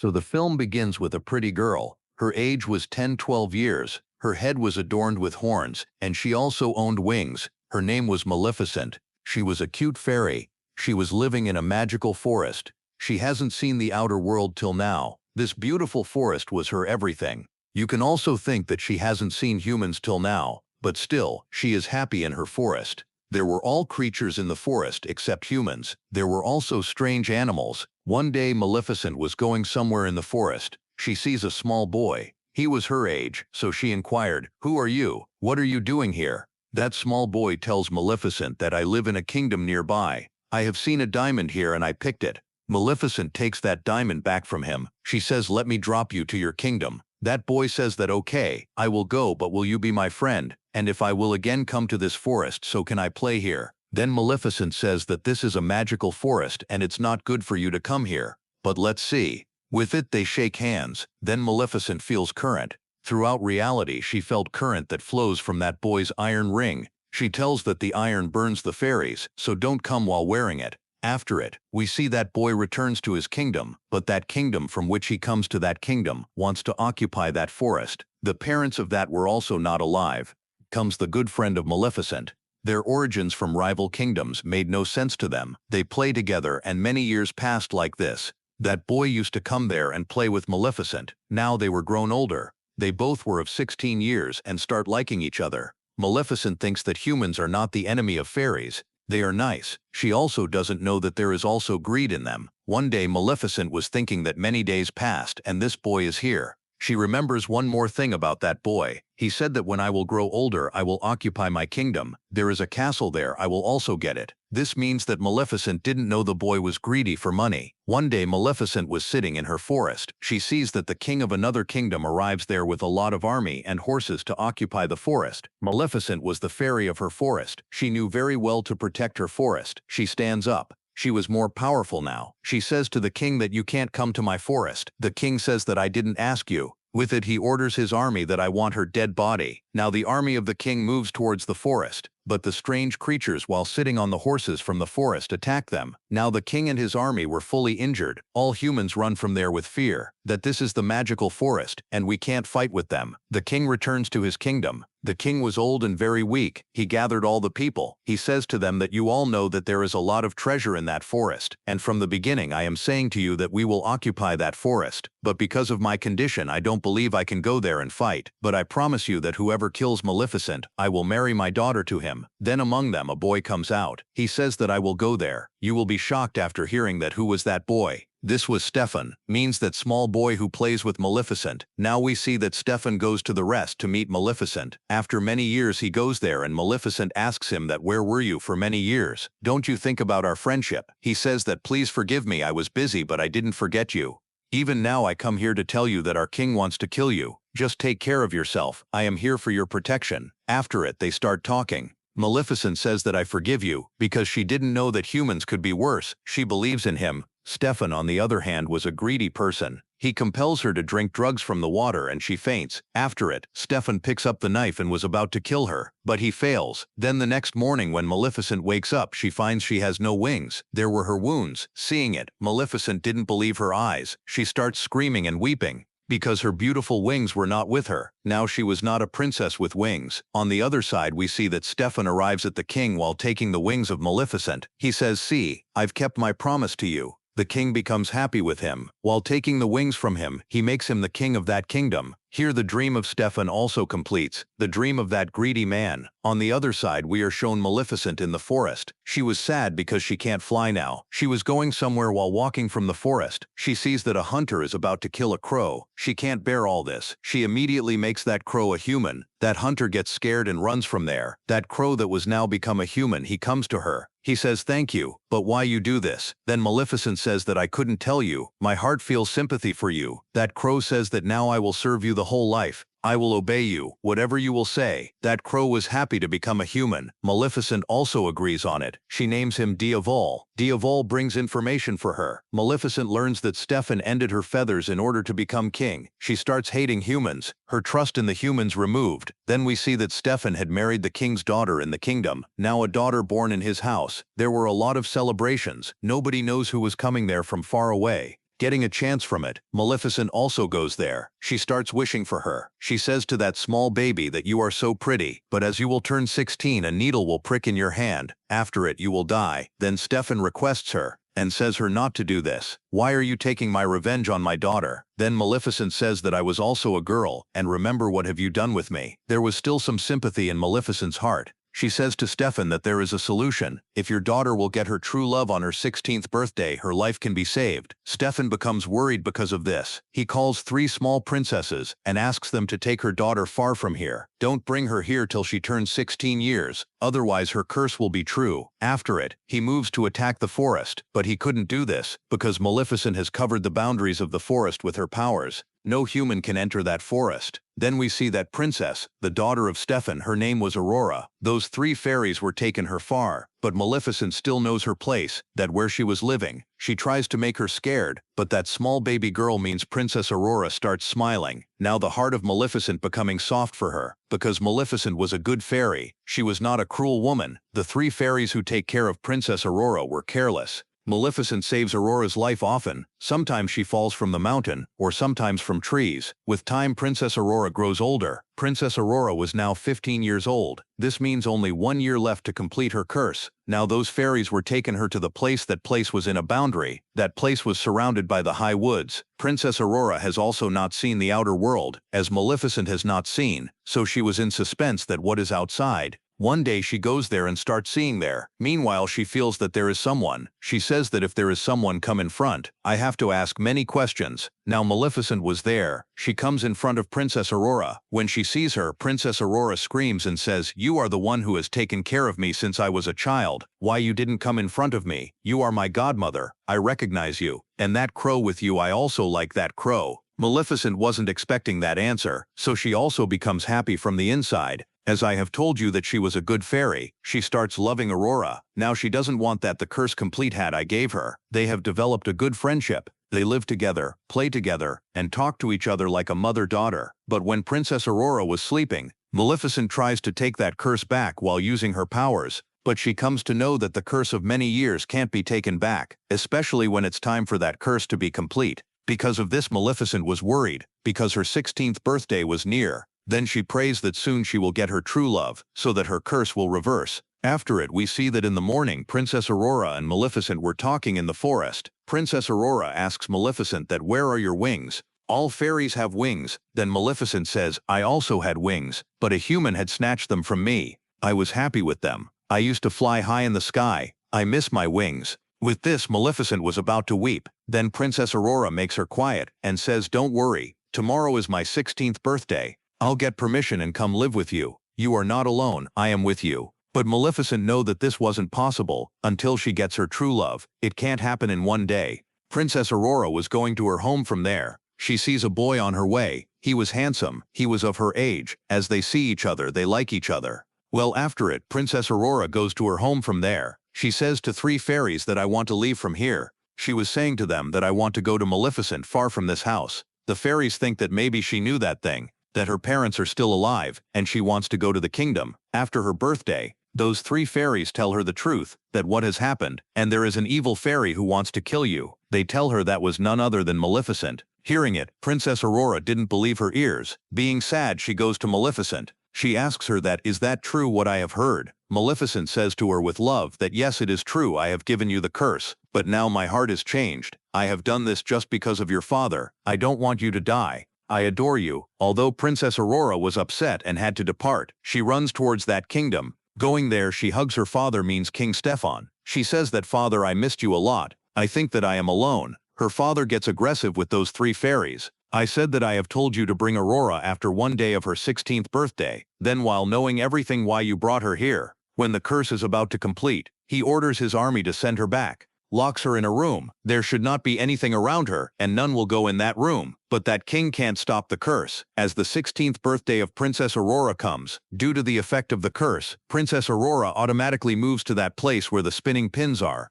So the film begins with a pretty girl. Her age was 10-12 years. Her head was adorned with horns, and she also owned wings. Her name was Maleficent. She was a cute fairy. She was living in a magical forest. She hasn't seen the outer world till now. This beautiful forest was her everything. You can also think that she hasn't seen humans till now, but still, she is happy in her forest. There were all creatures in the forest except humans. There were also strange animals. One day Maleficent was going somewhere in the forest. She sees a small boy. He was her age, so she inquired, "Who are you? What are you doing here?" That small boy tells Maleficent that I live in a kingdom nearby. I have seen a diamond here and I picked it. Maleficent takes that diamond back from him. She says, "Let me drop you to your kingdom." That boy says that okay, I will go, but will you be my friend? And if I will again come to this forest, so can I play here? Then Maleficent says that this is a magical forest and it's not good for you to come here. But let's see. With it they shake hands. Then Maleficent feels current. Throughout reality she felt current that flows from that boy's iron ring. She tells that the iron burns the fairies, so don't come while wearing it. After it, we see that boy returns to his kingdom, but that kingdom from which he comes to that kingdom wants to occupy that forest. The parents of that were also not alive. Comes the good friend of Maleficent. Their origins from rival kingdoms made no sense to them. They play together and many years passed like this. That boy used to come there and play with Maleficent. Now they were grown older. They both were of 16 years and start liking each other. Maleficent thinks that humans are not the enemy of fairies. They are nice. She also doesn't know that there is also greed in them. One day Maleficent was thinking that many days passed and this boy is here. She remembers one more thing about that boy. He said that when I will grow older I will occupy my kingdom. There is a castle there, I will also get it. This means that Maleficent didn't know the boy was greedy for money. One day Maleficent was sitting in her forest. She sees that the king of another kingdom arrives there with a lot of army and horses to occupy the forest. Maleficent was the fairy of her forest. She knew very well to protect her forest. She stands up. She was more powerful now. She says to the king that you can't come to my forest. The king says that I didn't ask you. With it he orders his army that I want her dead body. Now the army of the king moves towards the forest, but the strange creatures while sitting on the horses from the forest attack them. Now the king and his army were fully injured. All humans run from there with fear, that this is the magical forest, and we can't fight with them. The king returns to his kingdom. The king was old and very weak. He gathered all the people. He says to them that you all know that there is a lot of treasure in that forest, and from the beginning I am saying to you that we will occupy that forest. But because of my condition I don't believe I can go there and fight. But I promise you that whoever kills Maleficent, I will marry my daughter to him. Then among them a boy comes out. He says that I will go there. You will be shocked after hearing that who was that boy. This was Stefan, means that small boy who plays with Maleficent. Now we see that Stefan goes to the rest to meet Maleficent. After many years he goes there and Maleficent asks him that where were you for many years? Don't you think about our friendship? He says that please forgive me, I was busy but I didn't forget you. Even now I come here to tell you that our king wants to kill you. Just take care of yourself. I am here for your protection. After it they start talking. Maleficent says that I forgive you, because she didn't know that humans could be worse. She believes in him. Stefan, on the other hand, was a greedy person. He compels her to drink drugs from the water and she faints. After it, Stefan picks up the knife and was about to kill her, but he fails. Then the next morning when Maleficent wakes up she finds she has no wings. There were her wounds. Seeing it, Maleficent didn't believe her eyes. She starts screaming and weeping, because her beautiful wings were not with her. Now she was not a princess with wings. On the other side we see that Stefan arrives at the king while taking the wings of Maleficent. He says, "See, I've kept my promise to you." The king becomes happy with him. While taking the wings from him, he makes him the king of that kingdom. Here the dream of Stefan also completes, the dream of that greedy man. On the other side we are shown Maleficent in the forest. She was sad because she can't fly now. She was going somewhere while walking from the forest. She sees that a hunter is about to kill a crow. She can't bear all this. She immediately makes that crow a human. That hunter gets scared and runs from there. That crow that was now become a human, he comes to her. He says, "Thank you, but why you do this?" Then Maleficent says that I couldn't tell you. My heart feels sympathy for you. That crow says that now I will serve you the whole life. I will obey you, whatever you will say. That crow was happy to become a human. Maleficent also agrees on it. She names him Diaval. Diaval brings information for her. Maleficent learns that Stefan ended her feathers in order to become king. She starts hating humans. Her trust in the humans removed. Then we see that Stefan had married the king's daughter in the kingdom. Now a daughter born in his house. There were a lot of celebrations. Nobody knows who was coming there from far away. Getting a chance from it, Maleficent also goes there. She starts wishing for her. She says to that small baby that you are so pretty, but as you will turn 16 a needle will prick in your hand. After it you will die. Then Stefan requests her and says her not to do this. Why are you taking my revenge on my daughter? Then Maleficent says that I was also a girl, and remember what have you done with me? There was still some sympathy in Maleficent's heart. She says to Stefan that there is a solution. If your daughter will get her true love on her 16th birthday, her life can be saved. Stefan becomes worried because of this. He calls 3 small princesses and asks them to take her daughter far from here. Don't bring her here till she turns 16 years, otherwise her curse will be true. After it, he moves to attack the forest, but he couldn't do this because Maleficent has covered the boundaries of the forest with her powers. No human can enter that forest. Then we see that princess, the daughter of Stefan, her name was Aurora. Those 3 fairies were taken her far, but Maleficent still knows her place, that where she was living. She tries to make her scared, but that small baby girl means Princess Aurora starts smiling. Now the heart of Maleficent becoming soft for her, because Maleficent was a good fairy. She was not a cruel woman. The 3 fairies who take care of Princess Aurora were careless. Maleficent saves Aurora's life often. Sometimes she falls from the mountain, or sometimes from trees. With time Princess Aurora grows older. Princess Aurora was now 15 years old. This means only 1 year left to complete her curse. Now those fairies were taken her to the place. That place was in a boundary. That place was surrounded by the high woods. Princess Aurora has also not seen the outer world, as Maleficent has not seen, so she was in suspense that what is outside. One day she goes there and starts seeing there. Meanwhile she feels that there is someone. She says that if there is someone come in front, I have to ask many questions. Now Maleficent was there. She comes in front of Princess Aurora. When she sees her, Princess Aurora screams and says, "You are the one who has taken care of me since I was a child. Why you didn't come in front of me? You are my godmother. I recognize you. And that crow with you, I also like that crow." Maleficent wasn't expecting that answer, so she also becomes happy from the inside. As I have told you that she was a good fairy, she starts loving Aurora. Now she doesn't want that the curse complete hat I gave her. They have developed a good friendship. They live together, play together, and talk to each other like a mother-daughter. But when Princess Aurora was sleeping, Maleficent tries to take that curse back while using her powers. But she comes to know that the curse of many years can't be taken back, especially when it's time for that curse to be complete. Because of this Maleficent was worried, because her 16th birthday was near. Then she prays that soon she will get her true love, so that her curse will reverse. After it we see that in the morning Princess Aurora and Maleficent were talking in the forest. Princess Aurora asks Maleficent that where are your wings? All fairies have wings. Then Maleficent says, I also had wings, but a human had snatched them from me. I was happy with them. I used to fly high in the sky. I miss my wings. With this Maleficent was about to weep. Then Princess Aurora makes her quiet and says, don't worry, tomorrow is my 16th birthday. I'll get permission and come live with you. You are not alone, I am with you. But Maleficent knows that this wasn't possible until she gets her true love. It can't happen in one day. Princess Aurora was going to her home from there. She sees a boy on her way. He was handsome. He was of her age. As they see each other, they like each other. Well, after it, Princess Aurora goes to her home from there. She says to 3 fairies that I want to leave from here. She was saying to them that I want to go to Maleficent far from this house. The fairies think that maybe she knew that thing, that her parents are still alive, and she wants to go to the kingdom. After her birthday, those 3 fairies tell her the truth, that what has happened, and there is an evil fairy who wants to kill you. They tell her that was none other than Maleficent. Hearing it, Princess Aurora didn't believe her ears. Being sad, she goes to Maleficent. She asks her that, is that true what I have heard? Maleficent says to her with love that yes, it is true, I have given you the curse, but now my heart is changed. I have done this just because of your father. I don't want you to die. I adore you. Although Princess Aurora was upset and had to depart, she runs towards that kingdom. Going there, she hugs her father, means King Stefan. She says that, Father, I missed you a lot. I think that I am alone. Her father gets aggressive with those 3 fairies. I said that I have told you to bring Aurora after one day of her 16th birthday. Then while knowing everything why you brought her here, when the curse is about to complete, he orders his army to send her back. Locks her in a room. There should not be anything around her, and none will go in that room. But that king can't stop the curse. As the 16th birthday of Princess Aurora comes, due to the effect of the curse, Princess Aurora automatically moves to that place where the spinning pins are.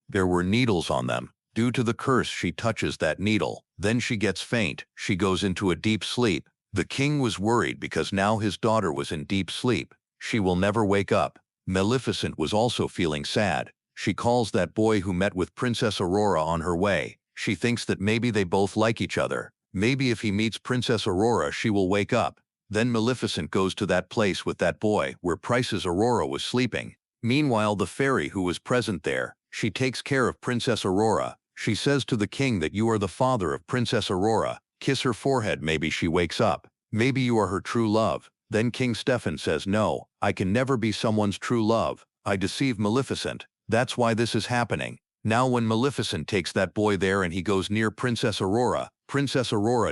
There were needles on them. Due to the curse, she touches that needle. Then she gets faint. She goes into a deep sleep. The king was worried because now his daughter was in deep sleep. She will never wake up. Maleficent was also feeling sad. She calls that boy who met with Princess Aurora on her way. She thinks that maybe they both like each other. Maybe if he meets Princess Aurora she will wake up. Then Maleficent goes to that place with that boy where Princess Aurora was sleeping. Meanwhile, the fairy who was present there, she takes care of Princess Aurora. She says to the king that you are the father of Princess Aurora. Kiss her forehead, maybe she wakes up. Maybe you are her true love. Then King Stefan says, no, I can never be someone's true love. I deceive Maleficent. That's why this is happening. Now when Maleficent takes that boy there and he goes near Princess Aurora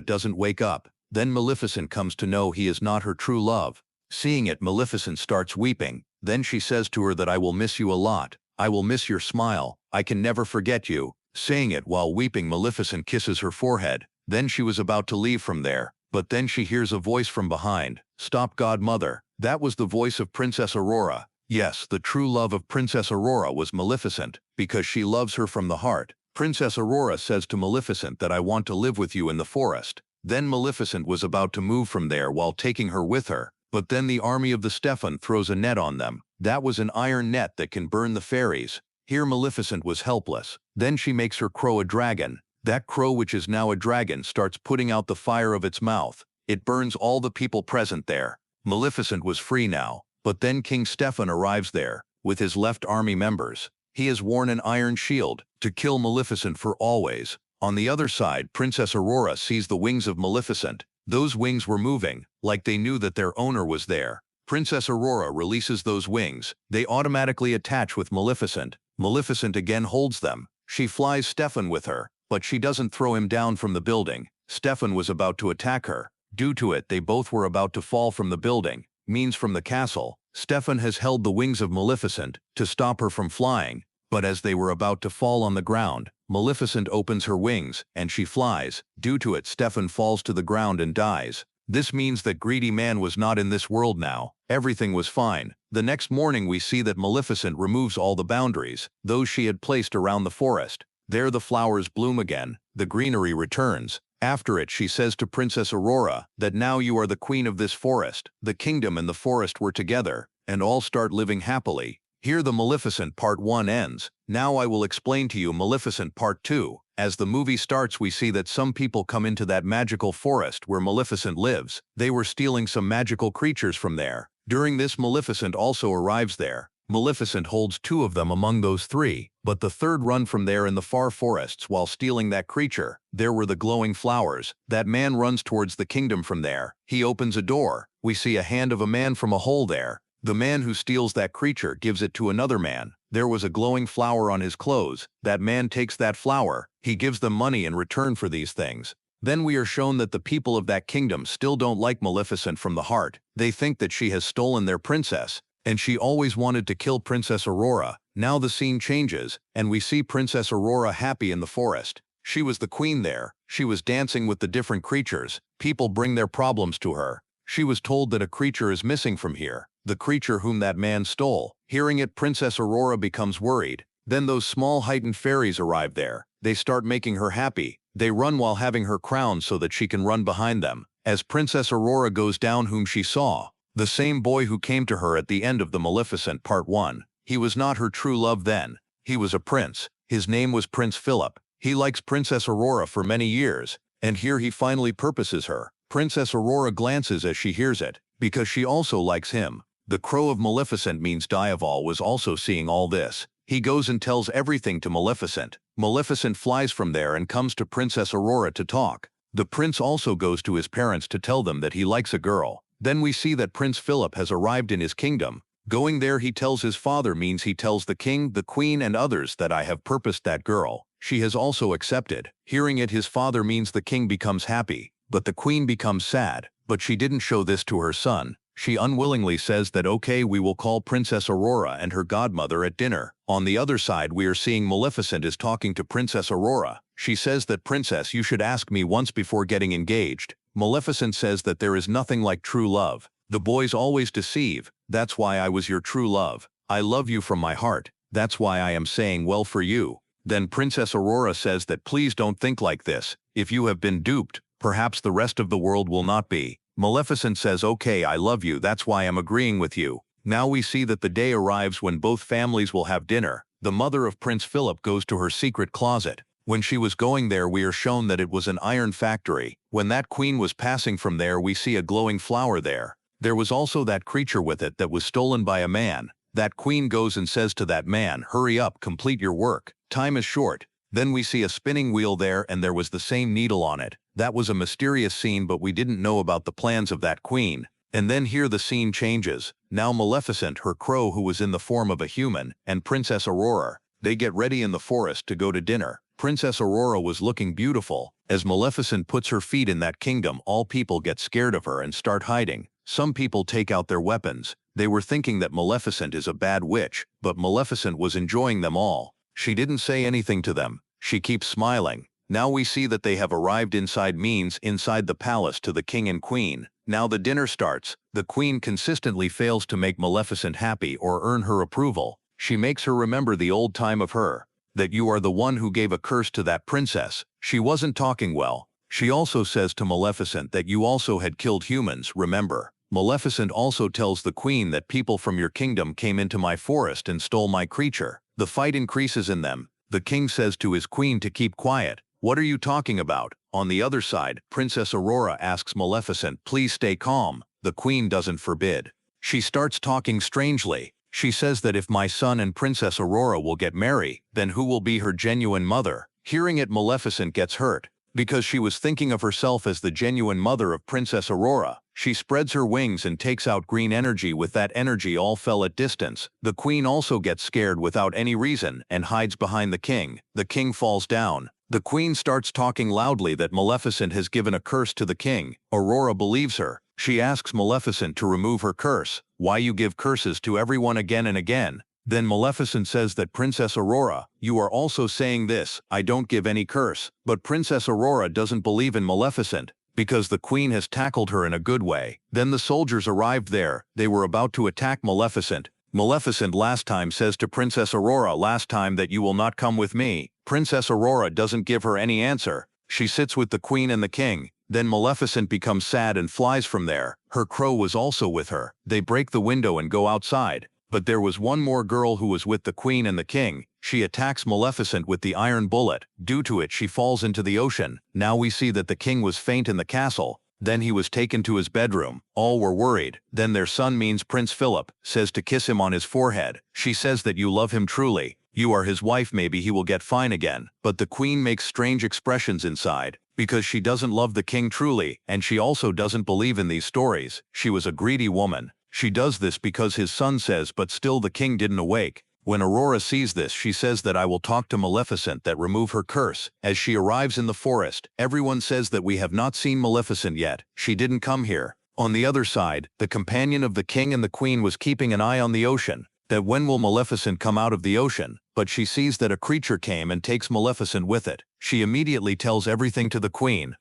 doesn't wake up. Then Maleficent comes to know he is not her true love. Seeing it, Maleficent starts weeping. Then she says to her that I will miss you a lot. I will miss your smile. I can never forget you. Saying it while weeping, Maleficent kisses her forehead. Then she was about to leave from there. But then she hears a voice from behind. Stop, godmother. That was the voice of Princess Aurora. Yes, the true love of Princess Aurora was Maleficent, because she loves her from the heart. Princess Aurora says to Maleficent that I want to live with you in the forest. Then Maleficent was about to move from there while taking her with her. But then the army of the Stefan throws a net on them. That was an iron net that can burn the fairies. Here Maleficent was helpless. Then she makes her crow a dragon. That crow, which is now a dragon, starts putting out the fire of its mouth. It burns all the people present there. Maleficent was free now. But then King Stefan arrives there, with his left army members. He has worn an iron shield, to kill Maleficent for always. On the other side, Princess Aurora sees the wings of Maleficent. Those wings were moving, like they knew that their owner was there. Princess Aurora releases those wings. They automatically attach with Maleficent. Maleficent again holds them. She flies Stefan with her, but she doesn't throw him down from the building. Stefan was about to attack her. Due to it, they both were about to fall from the building. Means from the castle. Stefan has held the wings of Maleficent to stop her from flying, but as they were about to fall on the ground, Maleficent opens her wings, and she flies. Due to it, Stefan falls to the ground and dies. This means that greedy man was not in this world now. Everything was fine. The next morning we see that Maleficent removes all the boundaries, those she had placed around the forest. There the flowers bloom again. The greenery returns. After it, she says to Princess Aurora that now you are the queen of this forest. The kingdom and the forest were together, and all start living happily. Here the Maleficent Part 1 ends. Now I will explain to you Maleficent Part 2. As the movie starts, we see that some people come into that magical forest where Maleficent lives. They were stealing some magical creatures from there. During this, Maleficent also arrives there. Maleficent holds 2 of them among those 3, but the third run from there in the far forests while stealing that creature. There were the glowing flowers. That man runs towards the kingdom from there. He opens a door. We see a hand of a man from a hole there. The man who steals that creature gives it to another man. There was a glowing flower on his clothes. That man takes that flower. He gives them money in return for these things. Then we are shown that the people of that kingdom still don't like Maleficent from the heart. They think that she has stolen their princess, and she always wanted to kill Princess Aurora. Now the scene changes, and we see Princess Aurora happy in the forest. She was the queen there. She was dancing with the different creatures. People bring their problems to her. She was told that a creature is missing from here, the creature whom that man stole. Hearing it, Princess Aurora becomes worried. Then those small heightened fairies arrive there. They start making her happy. They run while having her crowned so that she can run behind them. As Princess Aurora goes down, whom she saw, the same boy who came to her at the end of the Maleficent Part 1. He was not her true love then. He was a prince. His name was Prince Philip. He likes Princess Aurora for many years, and here he finally purposes her. Princess Aurora glances as she hears it, because she also likes him. The crow of Maleficent means Diaval was also seeing all this. He goes and tells everything to Maleficent. Maleficent flies from there and comes to Princess Aurora to talk. The prince also goes to his parents to tell them that he likes a girl. Then we see that Prince Philip has arrived in his kingdom. Going there, he tells his father means he tells the king, the queen, and others that I have purposed that girl. She has also accepted. Hearing it, his father means the king becomes happy, but the queen becomes sad. But she didn't show this to her son. She unwillingly says that okay, we will call Princess Aurora and her godmother at dinner. On the other side, we are seeing Maleficent is talking to Princess Aurora. She says that, Princess, you should ask me once before getting engaged. Maleficent says that there is nothing like true love. The boys always deceive. That's why I was your true love. I love you from my heart. That's why I am saying well for you. Then Princess Aurora says that please don't think like this. If you have been duped, perhaps the rest of the world will not be. Maleficent says okay, I love you, that's why I'm agreeing with you. Now we see that the day arrives when both families will have dinner. The mother of Prince Philip goes to her secret closet. When she was going there, we are shown that it was an iron factory. When that queen was passing from there, we see a glowing flower there. There was also that creature with it that was stolen by a man. That queen goes and says to that man, "Hurry up, complete your work. Time is short." Then we see a spinning wheel there, and there was the same needle on it. That was a mysterious scene, but we didn't know about the plans of that queen. And then here the scene changes. Now Maleficent, her crow who was in the form of a human, and Princess Aurora, they get ready in the forest to go to dinner. Princess Aurora was looking beautiful. As Maleficent puts her feet in that kingdom, all people get scared of her and start hiding. Some people take out their weapons. They were thinking that Maleficent is a bad witch, but Maleficent was enjoying them all. She didn't say anything to them. She keeps smiling. Now we see that they have arrived inside the palace to the king and queen. Now the dinner starts. The queen consistently fails to make Maleficent happy or earn her approval. She makes her remember the old time of her. That you are the one who gave a curse to that princess. She wasn't talking well. She also says to Maleficent that you also had killed humans, remember. Maleficent also tells the queen that people from your kingdom came into my forest and stole my creature. The fight increases in them. The king says to his queen to keep quiet. What are you talking about? On the other side, Princess Aurora asks Maleficent, please stay calm. The queen doesn't forbid. She starts talking strangely. She says that if my son and Princess Aurora will get married, then who will be her genuine mother? Hearing it, Maleficent gets hurt. Because she was thinking of herself as the genuine mother of Princess Aurora. She spreads her wings and takes out green energy. With that energy all fell at distance. The queen also gets scared without any reason and hides behind the king. The king falls down. The queen starts talking loudly that Maleficent has given a curse to the king. Aurora believes her. She asks Maleficent to remove her curse. Why you give curses to everyone again and again? Then Maleficent says that Princess Aurora, you are also saying this, I don't give any curse. But Princess Aurora doesn't believe in Maleficent, because the queen has tackled her in a good way. Then the soldiers arrived there. They were about to attack Maleficent. Maleficent last time says to Princess Aurora last time that you will not come with me. Princess Aurora doesn't give her any answer. She sits with the queen and the king. Then Maleficent becomes sad and flies from there. Her crow was also with her. They break the window and go outside. But there was one more girl who was with the queen and the king. She attacks Maleficent with the iron bullet. Due to it, she falls into the ocean. Now we see that the king was faint in the castle. Then he was taken to his bedroom. All were worried. Then their son, means Prince Philip, says to kiss him on his forehead. She says that you love him truly. You are his wife, maybe he will get fine again. But the queen makes strange expressions inside, because she doesn't love the king truly, and she also doesn't believe in these stories. She was a greedy woman. She does this because his son says, but still the king didn't awake. When Aurora sees this, she says that I will talk to Maleficent that remove her curse. As she arrives in the forest, everyone says that we have not seen Maleficent yet. She didn't come here. On the other side, the companion of the king and the queen was keeping an eye on the ocean. That when will Maleficent come out of the ocean? But she sees that a creature came and takes Maleficent with it. She immediately tells everything to the queen.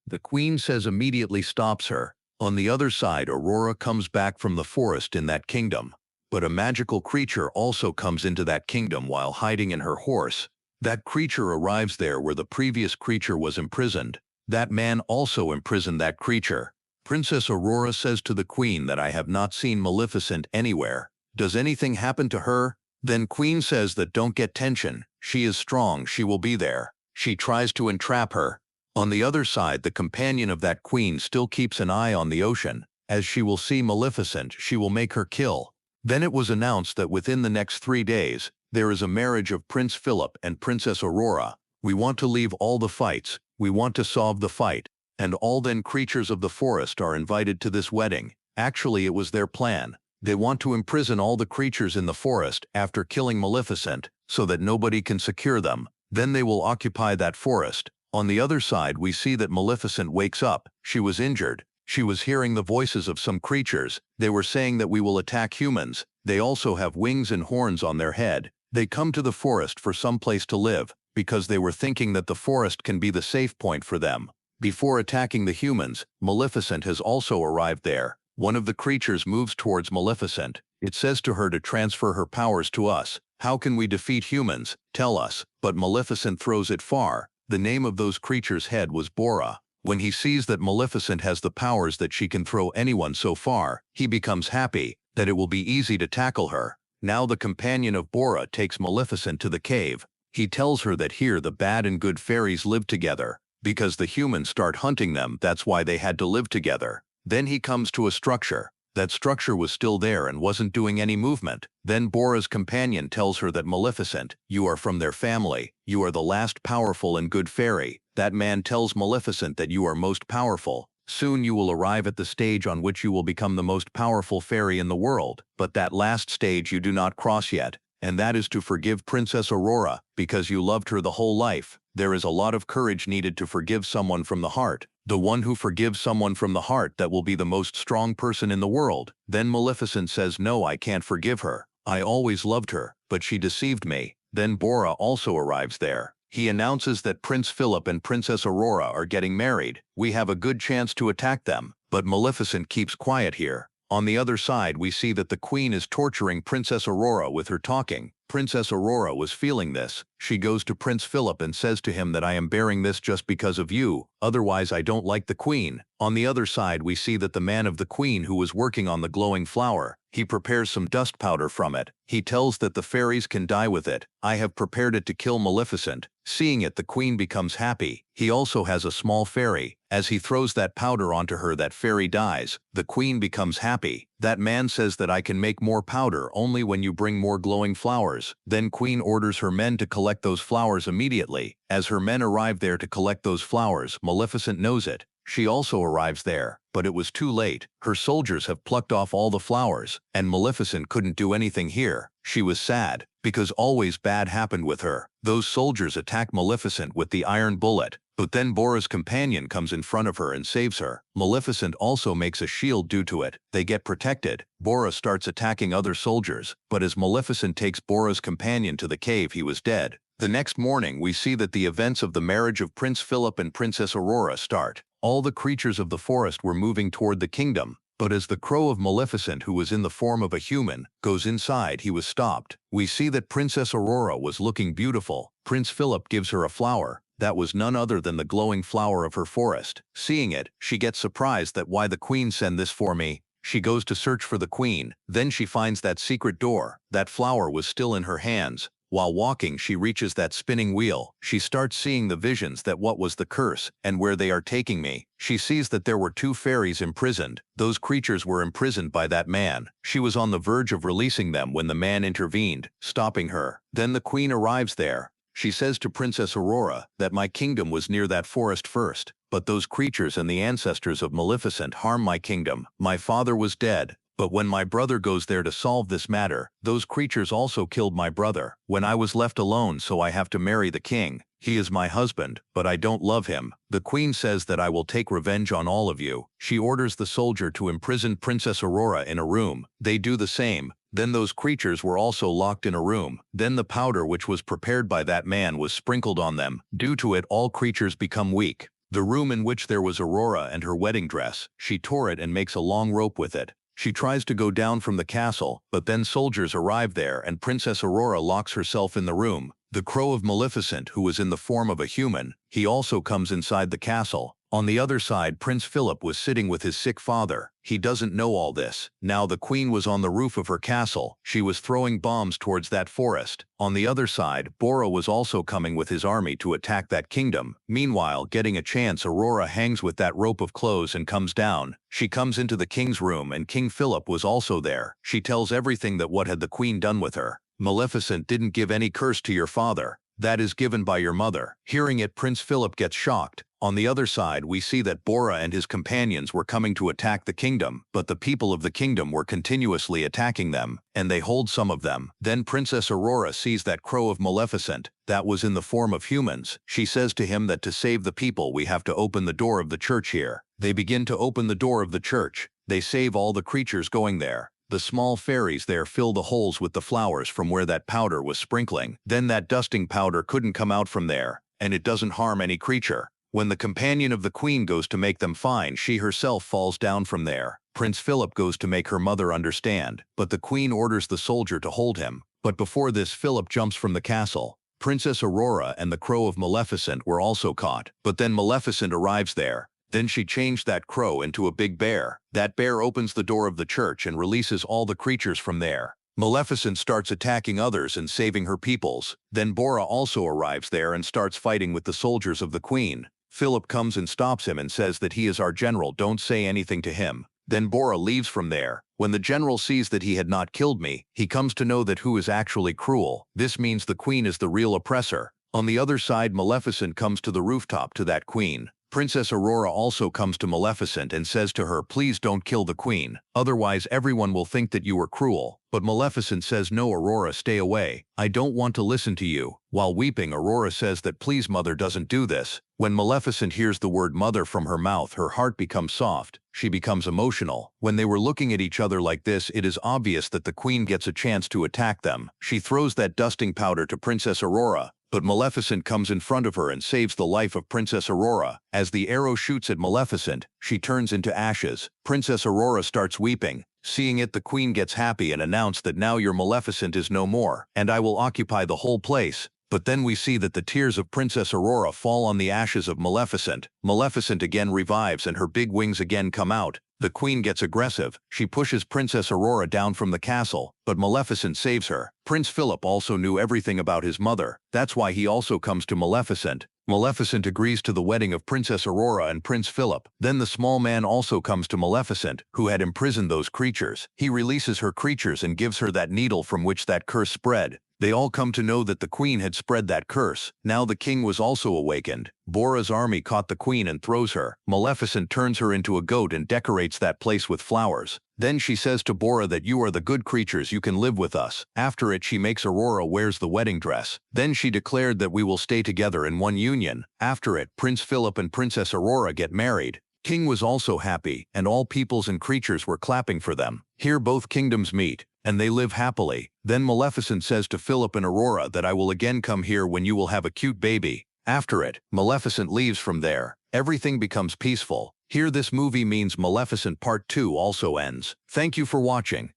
The queen says immediately stops her. On the other side, Aurora comes back from the forest in that kingdom. But a magical creature also comes into that kingdom while hiding in her horse. That creature arrives there where the previous creature was imprisoned. That man also imprisoned that creature. Princess Aurora says to the queen that I have not seen Maleficent anywhere. Does anything happen to her? Then queen says that don't get tension. She is strong, she will be there. She tries to entrap her. On the other side, the companion of that queen still keeps an eye on the ocean. As she will see Maleficent, she will make her kill. Then it was announced that within the next 3 days, there is a marriage of Prince Philip and Princess Aurora. We want to leave all the fights. We want to solve the fight. And all then creatures of the forest are invited to this wedding. Actually, it was their plan. They want to imprison all the creatures in the forest after killing Maleficent, so that nobody can secure them. Then they will occupy that forest. On the other side, we see that Maleficent wakes up. She was injured. She was hearing the voices of some creatures. They were saying that we will attack humans. They also have wings and horns on their head. They come to the forest for some place to live, because they were thinking that the forest can be the safe point for them. Before attacking the humans, Maleficent has also arrived there. One of the creatures moves towards Maleficent. It says to her to transfer her powers to us. How can we defeat humans? Tell us. But Maleficent throws it far. The name of those creatures' head was Bora. When he sees that Maleficent has the powers that she can throw anyone so far, he becomes happy. that it will be easy to tackle her. Now the companion of Bora takes Maleficent to the cave. He tells her that here the bad and good fairies live together. Because the humans start hunting them, that's why they had to live together. Then he comes to a structure. That structure was still there and wasn't doing any movement. Then Bora's companion tells her that Maleficent, you are from their family. You are the last powerful and good fairy. That man tells Maleficent that you are most powerful. Soon you will arrive at the stage on which you will become the most powerful fairy in the world. But that last stage you do not cross yet. And that is to forgive Princess Aurora, because you loved her the whole life. There is a lot of courage needed to forgive someone from the heart. The one who forgives someone from the heart, that will be the most strong person in the world. Then Maleficent says, no, I can't forgive her. I always loved her, but she deceived me. Then Bora also arrives there. He announces that Prince Philip and Princess Aurora are getting married. We have a good chance to attack them. But Maleficent keeps quiet here. On the other side, we see that the queen is torturing Princess Aurora with her talking. Princess Aurora was feeling this. She goes to Prince Philip and says to him that I am bearing this just because of you, otherwise I don't like the queen. On the other side, we see that the man of the queen who was working on the glowing flower, he prepares some dust powder from it. He tells that the fairies can die with it. I have prepared it to kill Maleficent. Seeing it, the queen becomes happy. He also has a small fairy. As he throws that powder onto her, that fairy dies. The queen becomes happy. That man says that I can make more powder only when you bring more glowing flowers. Then queen orders her men to collect those flowers immediately. As her men arrive there to collect those flowers, Maleficent knows it. She also arrives there, but it was too late. Her soldiers have plucked off all the flowers, and Maleficent couldn't do anything here. She was sad, because always bad happened with her. Those soldiers attack Maleficent with the iron bullet, but then Bora's companion comes in front of her and saves her. Maleficent also makes a shield due to it. They get protected. Bora starts attacking other soldiers, but as Maleficent takes Bora's companion to the cave, he was dead. The next morning, we see that the events of the marriage of Prince Philip and Princess Aurora start. All the creatures of the forest were moving toward the kingdom, but as the crow of Maleficent, who was in the form of a human, goes inside, he was stopped. We see that Princess Aurora was looking beautiful. Prince Philip gives her a flower. That was none other than the glowing flower of her forest. Seeing it, she gets surprised that why the queen sent this for me. She goes to search for the queen. Then she finds that secret door. That flower was still in her hands. While walking, she reaches that spinning wheel. She starts seeing the visions that what was the curse and where they are taking me. She sees that there were two fairies imprisoned. Those creatures were imprisoned by that man. She was on the verge of releasing them when the man intervened, stopping her. Then the queen arrives there. She says to Princess Aurora that my kingdom was near that forest first, but those creatures and the ancestors of Maleficent harm my kingdom. My father was dead. But when my brother goes there to solve this matter, those creatures also killed my brother. When I was left alone, so I have to marry the king. He is my husband, but I don't love him. The queen says that I will take revenge on all of you. She orders the soldier to imprison Princess Aurora in a room. They do the same. Then those creatures were also locked in a room. Then the powder which was prepared by that man was sprinkled on them. Due to it, all creatures become weak. The room in which there was Aurora and her wedding dress, she tore it and makes a long rope with it. She tries to go down from the castle, but then soldiers arrive there and Princess Aurora locks herself in the room. The crow of Maleficent, who was in the form of a human, he also comes inside the castle. On the other side, Prince Philip was sitting with his sick father. He doesn't know all this. Now the queen was on the roof of her castle. She was throwing bombs towards that forest. On the other side, Bora was also coming with his army to attack that kingdom. Meanwhile, getting a chance, Aurora hangs with that rope of clothes and comes down. She comes into the king's room and King Philip was also there. She tells everything that what had the queen done with her. Maleficent didn't give any curse to your father. That is given by your mother. Hearing it, Prince Philip gets shocked. On the other side, we see that Bora and his companions were coming to attack the kingdom, but the people of the kingdom were continuously attacking them, and they hold some of them. Then Princess Aurora sees that crow of Maleficent, that was in the form of humans. She says to him that to save the people we have to open the door of the church here. They begin to open the door of the church. They save all the creatures going there. The small fairies there fill the holes with the flowers from where that powder was sprinkling. Then that dusting powder couldn't come out from there, and it doesn't harm any creature. When the companion of the queen goes to make them fine, she herself falls down from there. Prince Philip goes to make her mother understand, but the queen orders the soldier to hold him. But before this, Philip jumps from the castle. Princess Aurora and the crow of Maleficent were also caught, but then Maleficent arrives there. Then she changed that crow into a big bear. That bear opens the door of the church and releases all the creatures from there. Maleficent starts attacking others and saving her peoples. Then Bora also arrives there and starts fighting with the soldiers of the queen. Philip comes and stops him and says that he is our general, don't say anything to him. Then Bora leaves from there. When the general sees that he had not killed me, he comes to know that who is actually cruel. This means the queen is the real oppressor. On the other side, Maleficent comes to the rooftop to that queen. Princess Aurora also comes to Maleficent and says to her, please don't kill the queen, otherwise everyone will think that you were cruel. But Maleficent says, no, Aurora, stay away. I don't want to listen to you. While weeping, Aurora says that please mother, doesn't do this. When Maleficent hears the word mother from her mouth, her heart becomes soft. She becomes emotional. When they were looking at each other like this, it is obvious that the queen gets a chance to attack them. She throws that dusting powder to Princess Aurora, but Maleficent comes in front of her and saves the life of Princess Aurora. As the arrow shoots at Maleficent, she turns into ashes. Princess Aurora starts weeping. Seeing it, the queen gets happy and announced that now your Maleficent is no more, and I will occupy the whole place. But then we see that the tears of Princess Aurora fall on the ashes of Maleficent. Maleficent again revives and her big wings again come out. The queen gets aggressive. She pushes Princess Aurora down from the castle, but Maleficent saves her. Prince Philip also knew everything about his mother. That's why he also comes to Maleficent. Maleficent agrees to the wedding of Princess Aurora and Prince Philip. Then the small man also comes to Maleficent, who had imprisoned those creatures. He releases her creatures and gives her that needle from which that curse spread. They all come to know that the queen had spread that curse. Now the king was also awakened. Bora's army caught the queen and throws her. Maleficent turns her into a goat and decorates that place with flowers. Then she says to Bora that you are the good creatures, you can live with us. After it, she makes Aurora wears the wedding dress. Then she declared that we will stay together in one union. After it, Prince Philip and Princess Aurora get married. King was also happy, and all peoples and creatures were clapping for them. Here both kingdoms meet, and they live happily. Then Maleficent says to Philip and Aurora that I will again come here when you will have a cute baby. After it, Maleficent leaves from there. Everything becomes peaceful. Here this movie means Maleficent Part 2 also ends. Thank you for watching.